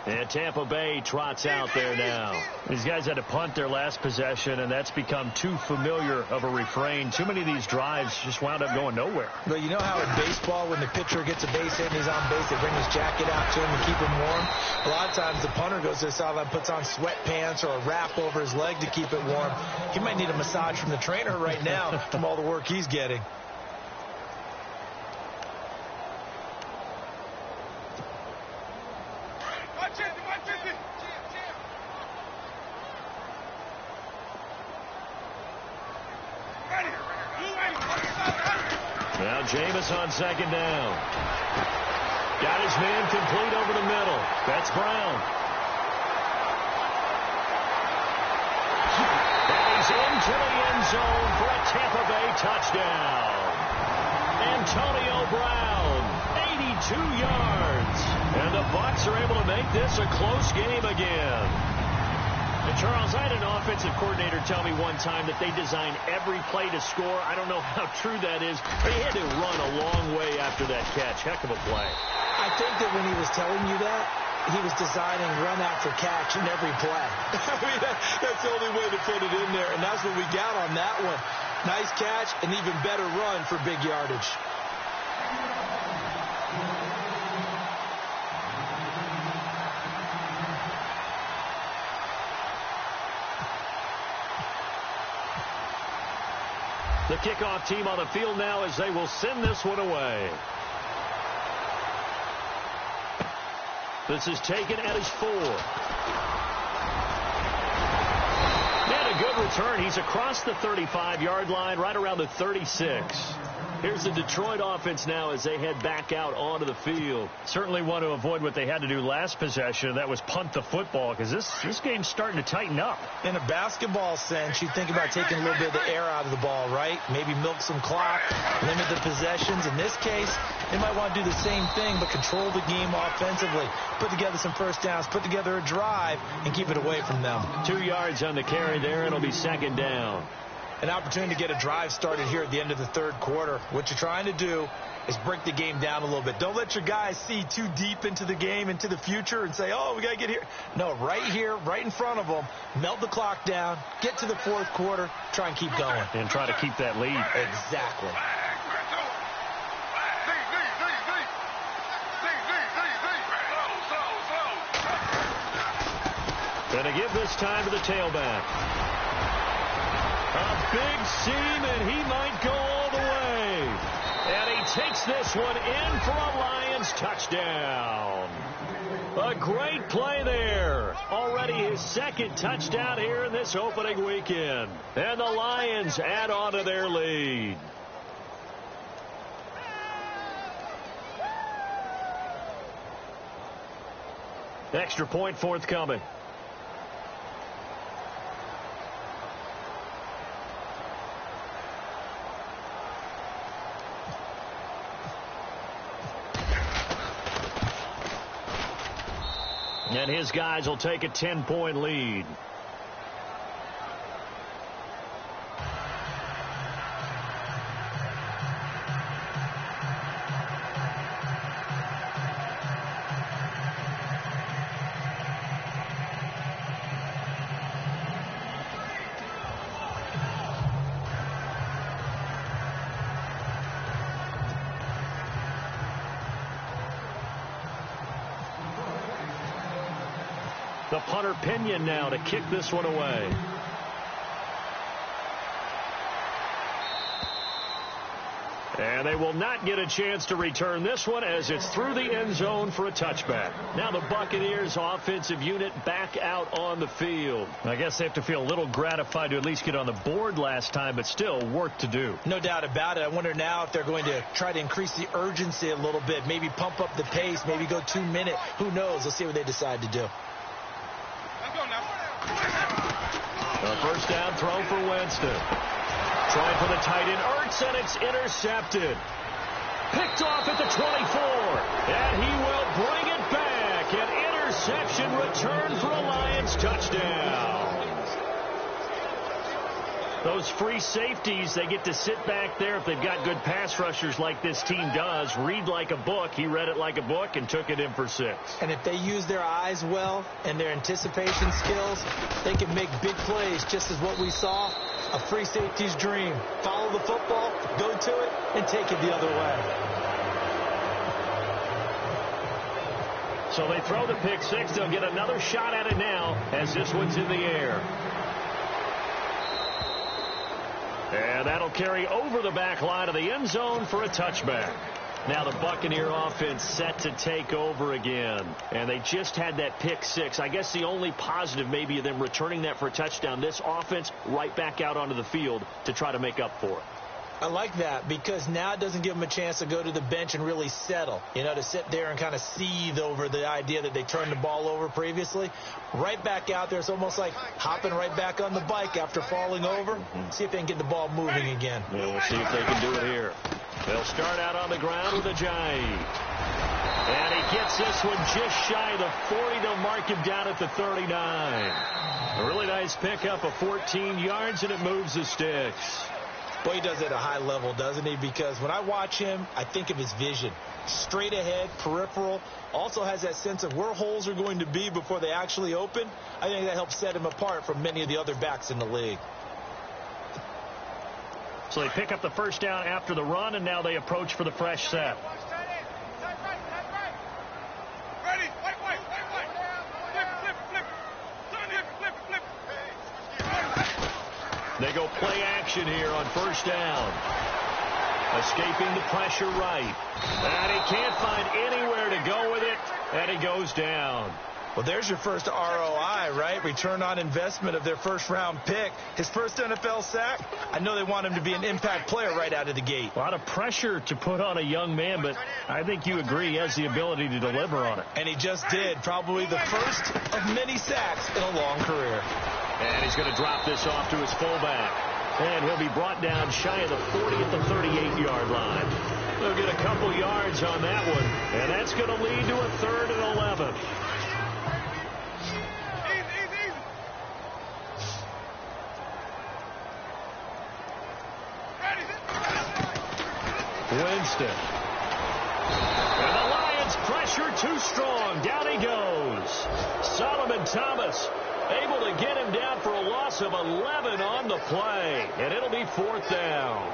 [SPEAKER 2] And Tampa Bay trots out there now. These guys had to punt their last possession, and that's become too familiar of a refrain. Too many of these drives just wound up going nowhere.
[SPEAKER 3] But you know how in baseball, when the pitcher gets a base hit and he's on base, they bring his jacket out to him to keep him warm? A lot of times the punter goes to the sideline, puts on sweatpants or a wrap over his leg to keep it warm. He might need a massage from the trainer right now from all the work he's getting.
[SPEAKER 2] Now Jameis on 2nd down. Got his man complete over the middle. That's Brown. And he's into the end zone for a Tampa Bay touchdown. Antonio Brown, 82 yards. And the Bucs are able to make this a close game again. And Charles, I had an offensive coordinator tell me one time that they design every play to score. I don't know how true that is. They had to run a long way after that catch. Heck of a play.
[SPEAKER 3] I think that when he was telling you that, he was designing run after catch in every play. I mean, that's the only way to put it in there, and that's what we got on that one. Nice catch, and even better run for big yardage.
[SPEAKER 2] The kickoff team on the field now as they will send this one away. This is taken at his 4. And a good return. He's across the 35-yard line, right around the 36. Here's the Detroit offense now as they head back out onto the field. Certainly want to avoid what they had to do last possession. That was punt the football, because this game's starting to tighten up.
[SPEAKER 3] In a basketball sense, you think about taking a little bit of the air out of the ball, right? Maybe milk some clock, limit the possessions. In this case, they might want to do the same thing, but control the game offensively. Put together some first downs, put together a drive, and keep it away from them.
[SPEAKER 2] 2 yards on the carry there. It'll be 2nd down.
[SPEAKER 3] an opportunity to get a drive started here at the end of the third quarter. What you're trying to do is break the game down a little bit. Don't let your guys see too deep into the game, into the future, and say, oh, we got to get here. No, right here, right in front of them, melt the clock down, get to the fourth quarter, try and keep going.
[SPEAKER 2] And try to keep that lead.
[SPEAKER 3] Exactly.
[SPEAKER 2] Going to give this time to the tailback. A big seam, and he might go all the way. And he takes this one in for a Lions touchdown. A great play there. Already his second touchdown here in this opening weekend. And the Lions add on to their lead. Extra point forthcoming. And his guys will take a 10-point lead. The punter Pinion now to kick this one away. And they will not get a chance to return this one as it's through the end zone for a touchback. Now the Buccaneers offensive unit back out on the field. I guess they have to feel a little gratified to at least get on the board last time, but still work to do.
[SPEAKER 3] No doubt about it. I wonder now if they're going to try to increase the urgency a little bit, maybe pump up the pace, maybe go 2 minute. Who knows? Let's see what they decide to do.
[SPEAKER 2] A first down throw for Winston. Trying for the tight end, Ertz, and it's intercepted. Picked off at the 24. And he will bring it back. An interception return for a Lions touchdown. Those free safeties, they get to sit back there if they've got good pass rushers like this team does. Read like a book. He read it like a book and took it in for 6.
[SPEAKER 3] And if they use their eyes well and their anticipation skills, they can make big plays, just as what we saw. A free safety's dream. Follow the football, go to it, and take it the other way.
[SPEAKER 2] So they throw the pick 6. They'll get another shot at it now as this one's in the air. And that'll carry over the back line of the end zone for a touchback. Now the Buccaneer offense set to take over again. And they just had that pick 6. I guess the only positive maybe of them returning that for a touchdown. This offense right back out onto the field to try to make up for it.
[SPEAKER 3] I like that because now it doesn't give them a chance to go to the bench and really settle. You know, to sit there and kind of seethe over the idea that they turned the ball over previously. Right back out there. It's almost like hopping right back on the bike after falling over. See if they can get the ball moving again.
[SPEAKER 2] Yeah, we'll see if they can do it here. They'll start out on the ground with Ajayi. And he gets this one just shy of the 40. They'll mark him down at the 39. A really nice pickup of 14 yards, and it moves the sticks.
[SPEAKER 3] Well, he does it at a high level, doesn't he? Because when I watch him, I think of his vision. Straight ahead, peripheral. Also has that sense of where holes are going to be before they actually open. I think that helps set him apart from many of the other backs in the league.
[SPEAKER 2] So they pick up the first down after the run, and now they approach for the fresh set. They go play action here on first down. Escaping the pressure right. And he can't find anywhere to go with it, and he goes down.
[SPEAKER 3] Well, there's your first ROI, right? Return on investment of their first-round pick. His first NFL sack. I know they want him to be an impact player right out of the gate.
[SPEAKER 2] A lot of pressure to put on a young man, but I think you agree he has the ability to deliver on it.
[SPEAKER 3] And he just did. Probably the first of many sacks in a long career.
[SPEAKER 2] And he's going to drop this off to his fullback. And he'll be brought down shy of the 40 at the 38-yard line. They'll get a couple yards on that one. And that's going to lead to a 3rd and 11. Winston. And the Lions pressure too strong. Down he goes. Solomon Thomas able to get him down for a loss of 11 on the play. And it'll be 4th down.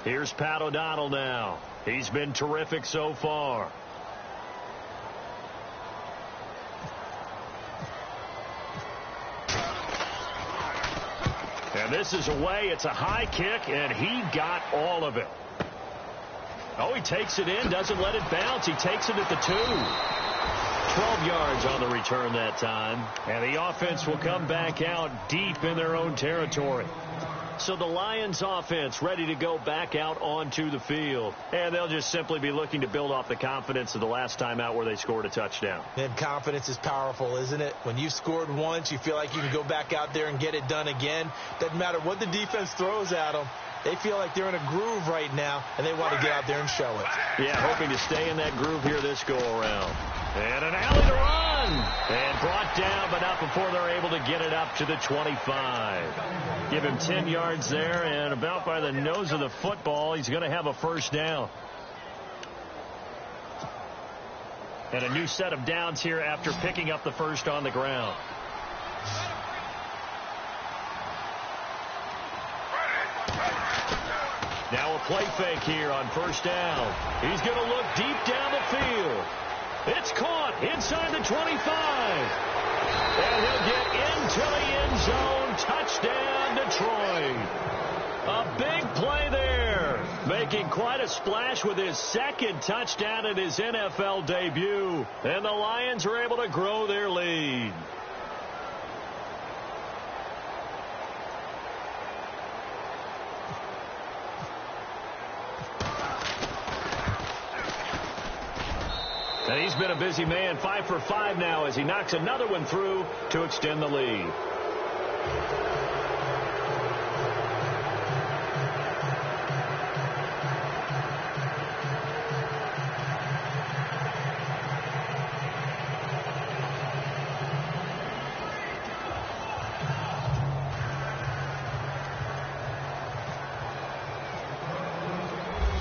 [SPEAKER 2] Here's Pat O'Donnell now. He's been terrific so far. And this is away. It's a high kick, and he got all of it. Oh, he takes it in, doesn't let it bounce. He takes it at the 2. 12 yards on the return that time. And the offense will come back out deep in their own territory. So the Lions offense ready to go back out onto the field. And they'll just simply be looking to build off the confidence of the last time out where they scored a touchdown.
[SPEAKER 3] And confidence is powerful, isn't it? When you've scored once, you feel like you can go back out there and get it done again. Doesn't matter what the defense throws at them. They feel like they're in a groove right now, and they want to get out there and show it.
[SPEAKER 2] Yeah, hoping to stay in that groove here this go-around. And an alley to run. And brought down, but not before they're able to get it up to the 25. Give him 10 yards there, and about by the nose of the football, he's going to have a first down. And a new set of downs here after picking up the first on the ground. Now a play fake here on first down. He's going to look deep down the field. It's caught inside the 25. And he'll get into the end zone. Touchdown, Detroit. A big play there. Making quite a splash with his second touchdown in his NFL debut. And the Lions are able to grow their lead. And he's been a busy man, 5 for 5 now as he knocks another one through to extend the lead.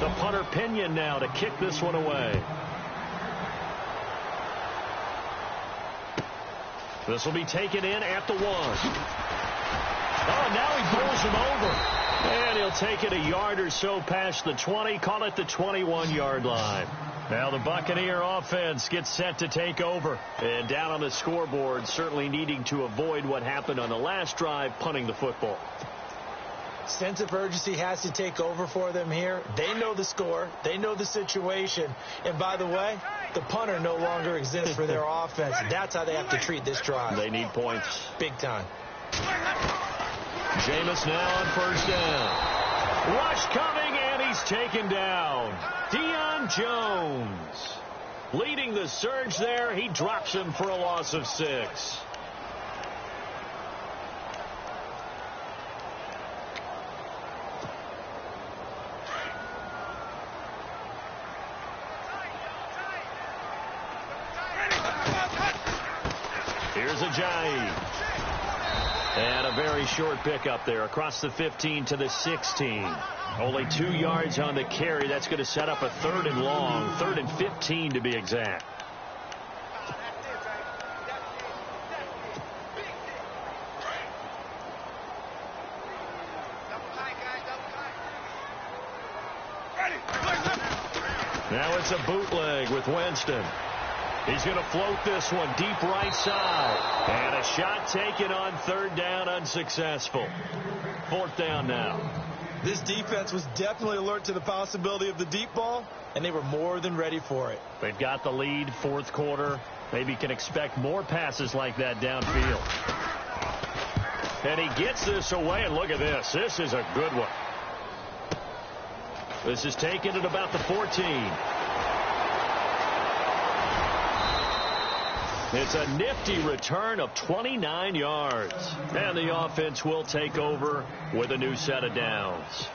[SPEAKER 2] The punter Pinion now to kick this one away. This will be taken in at the 1. Oh, now he bowls him over. And he'll take it a yard or so past the 20. Call it the 21-yard line. Now the Buccaneer offense gets set to take over. And down on the scoreboard, certainly needing to avoid what happened on the last drive, punting the football.
[SPEAKER 3] Sense of urgency has to take over for them here. They know the score. They know the situation. And by the way, the punter no longer exists for their offense. That's how they have to treat this drive.
[SPEAKER 2] They need points.
[SPEAKER 3] Big time.
[SPEAKER 2] Jameis now on first down. Rush coming, and he's taken down. Deion Jones leading the surge there. He drops him for a loss of 6. Here's Ajayi. And a very short pickup there across the 15 to the 16. Only 2 yards on the carry. That's going to set up a 3rd and long, 3rd and 15 to be exact. Now it's a bootleg with Winston. He's going to float this one deep right side. And a shot taken on 3rd down, unsuccessful. 4th down now.
[SPEAKER 3] This defense was definitely alert to the possibility of the deep ball, and they were more than ready for it.
[SPEAKER 2] They've got the lead, 4th quarter. Maybe can expect more passes like that downfield. And he gets this away, and look at this. This is a good one. This is taken at about the 14. It's a nifty return of 29 yards. And the offense will take over with a new set of downs.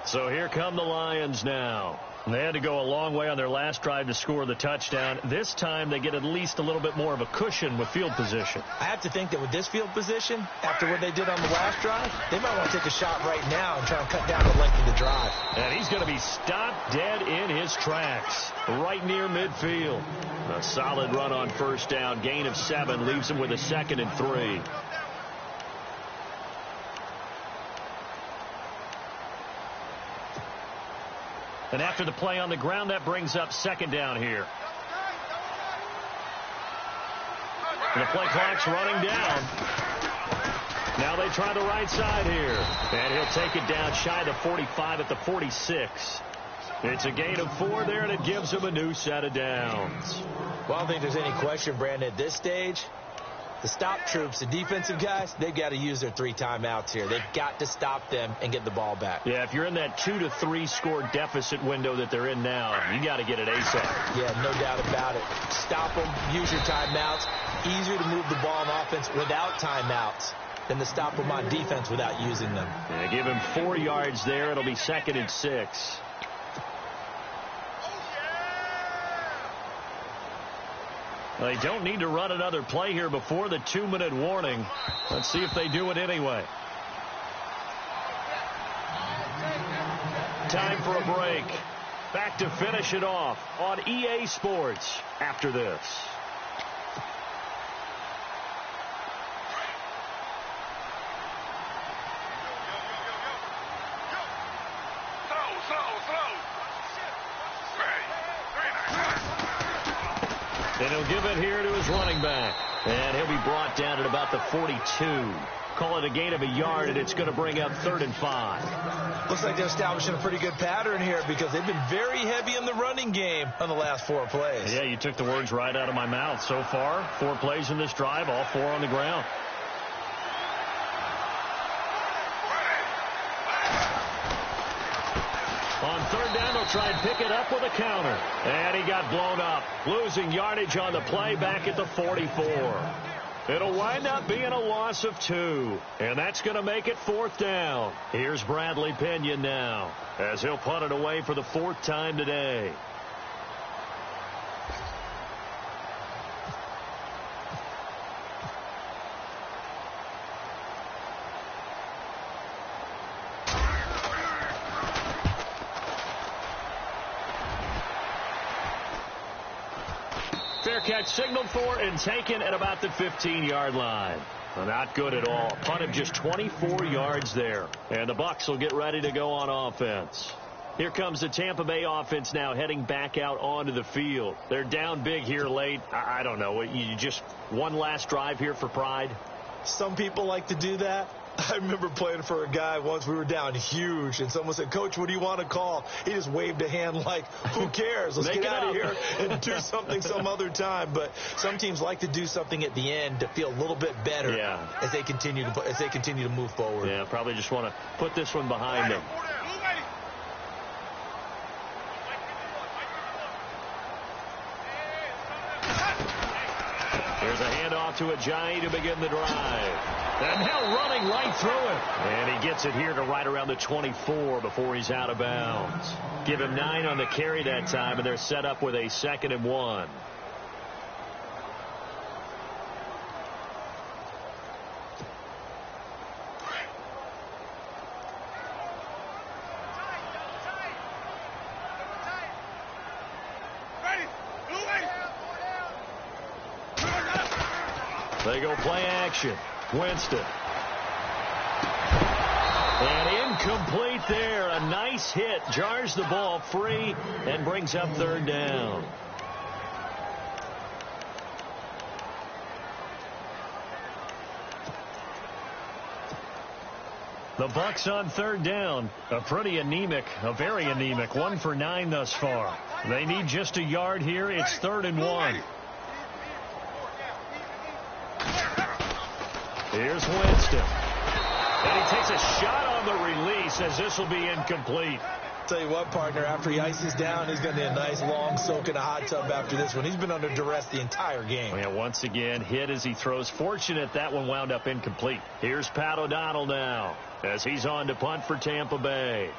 [SPEAKER 2] So here come the Lions now. They had to go a long way on their last drive to score the touchdown. This time they get at least a little bit more of a cushion with field position.
[SPEAKER 3] I have to think that with this field position, after what they did on the last drive, they might want to take a shot right now and try and cut down the length of the drive.
[SPEAKER 2] And he's going to be stopped dead in his tracks, right near midfield. A solid run on first down. Gain of 7 leaves him with a 2nd and 3. And after the play on the ground, that brings up 2nd down here. And the play clock's running down. Now they try the right side here. And he'll take it down shy of the 45 at the 46. It's a gain of 4 there, and it gives him a new set of downs.
[SPEAKER 3] Well, I don't think there's any question, Brandon, at this stage. The stop troops, the defensive guys, they've got to use their 3 timeouts here. They've got to stop them and get the ball back.
[SPEAKER 2] Yeah, if you're in that 2 to 3 score deficit window that they're in now, you got to get it ASAP.
[SPEAKER 3] Yeah, no doubt about it. Stop them, use your timeouts. Easier to move the ball on offense without timeouts than to stop them on defense without using them.
[SPEAKER 2] Yeah, give him 4 yards there. It'll be 2nd and 6. They don't need to run another play here before the 2-minute warning. Let's see if they do it anyway. Time for a break. Back to finish it off on EA Sports after this. And he'll give it here to his running back. And he'll be brought down at about the 42. Call it a gain of a yard, and it's going to bring up 3rd and 5.
[SPEAKER 3] Looks like they're establishing a pretty good pattern here because they've been very heavy in the running game on the last 4 plays.
[SPEAKER 2] Yeah, you took the words right out of my mouth. So far, 4 plays in this drive, all 4 on the ground. On 3rd down, they'll try and pick it up with a counter. And he got blown up, losing yardage on the play back at the 44. It'll wind up being a loss of 2. And that's going to make it 4th down. Here's Bradley Pinion now, as he'll punt it away for the 4th time today. Fair catch signaled for and taken at about the 15-yard line. Well, not good at all. Punt of just 24 yards there. And the Bucs will get ready to go on offense. Here comes the Tampa Bay offense now heading back out onto the field. They're down big here late. I don't know. You just one last drive here for pride?
[SPEAKER 3] Some people like to do that. I remember playing for a guy once. We were down huge, and someone said, "Coach, what do you want to call?" He just waved a hand like, who cares? Let's get out of here and do something some other time. But some teams like to do something at the end to feel a little bit better as they continue to move forward.
[SPEAKER 2] Yeah, probably just want to put this one behind them. Here's a handoff to Ajayi to begin the drive. And now running right through it. And he gets it here to right around the 24 before he's out of bounds. Give him 9 on the carry that time, and they're set up with a 2nd and 1. They go play action. Winston. And incomplete there. A nice hit. Jars the ball free and brings up 3rd down. The Bucs on 3rd down. A very anemic 1 for 9 thus far. They need just a yard here. It's 3rd and 1. Here's Winston. And he takes a shot on the release as this will be incomplete.
[SPEAKER 3] Tell you what, partner, after he ices down, he's going to need a nice long soak in a hot tub after this one. He's been under duress the entire game.
[SPEAKER 2] Yeah, once again, hit as he throws. Fortunate that one wound up incomplete. Here's Pat O'Donnell now as he's on to punt for Tampa Bay.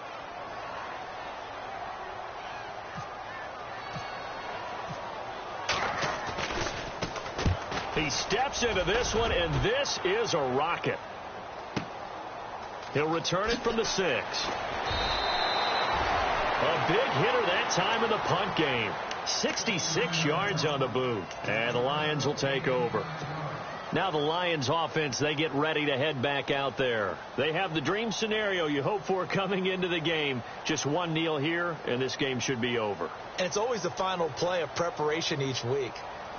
[SPEAKER 2] He steps into this one, and this is a rocket. He'll return it from the 6. A big hitter that time in the punt game. 66 yards on the boot. And the Lions will take over. Now the Lions offense, they get ready to head back out there. They have the dream scenario you hope for coming into the game. Just one kneel here, and this game should be over.
[SPEAKER 3] And it's always the final play of preparation each week.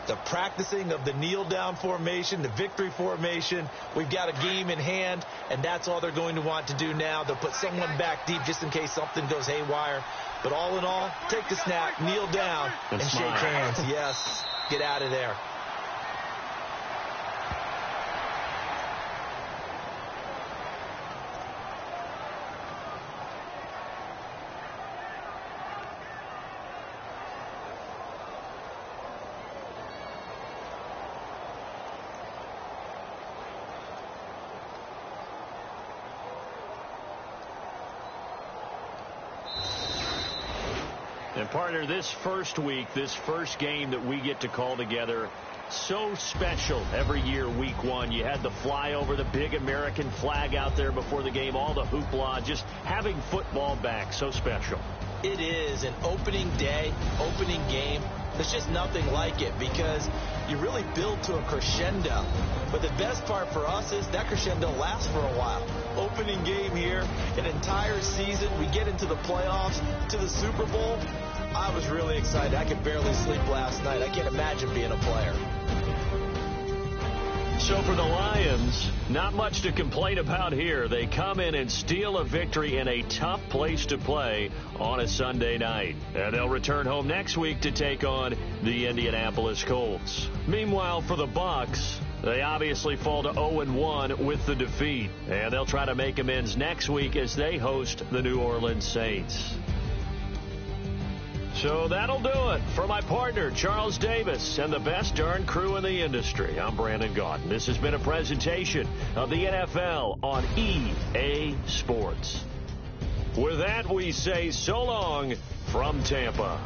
[SPEAKER 3] The practicing of the kneel-down formation, the victory formation. We've got a game in hand, and that's all they're going to want to do now. They'll put someone back deep just in case something goes haywire. But all in all, take the snap, kneel down, and shake hands. Yes, get out of there.
[SPEAKER 2] And partner, this first week, this first game that we get to call together, so special every year, week one. You had the flyover, the big American flag out there before the game, all the hoopla, just having football back, so special.
[SPEAKER 3] It is an opening day, opening game. There's just nothing like it because you really build to a crescendo. But the best part for us is that crescendo lasts for a while. Opening game here, an entire season. We get into the playoffs, to the Super Bowl. I was really excited. I could barely sleep last night. I can't imagine being a player.
[SPEAKER 2] So for the Lions, not much to complain about here. They come in and steal a victory in a tough place to play on a Sunday night. And they'll return home next week to take on the Indianapolis Colts. Meanwhile, for the Bucs, they obviously fall to 0-1 with the defeat. And they'll try to make amends next week as they host the New Orleans Saints. So that'll do it. For my partner, Charles Davis, and the best darn crew in the industry, I'm Brandon Gaudin. This has been a presentation of the NFL on EA Sports. With that, we say so long from Tampa.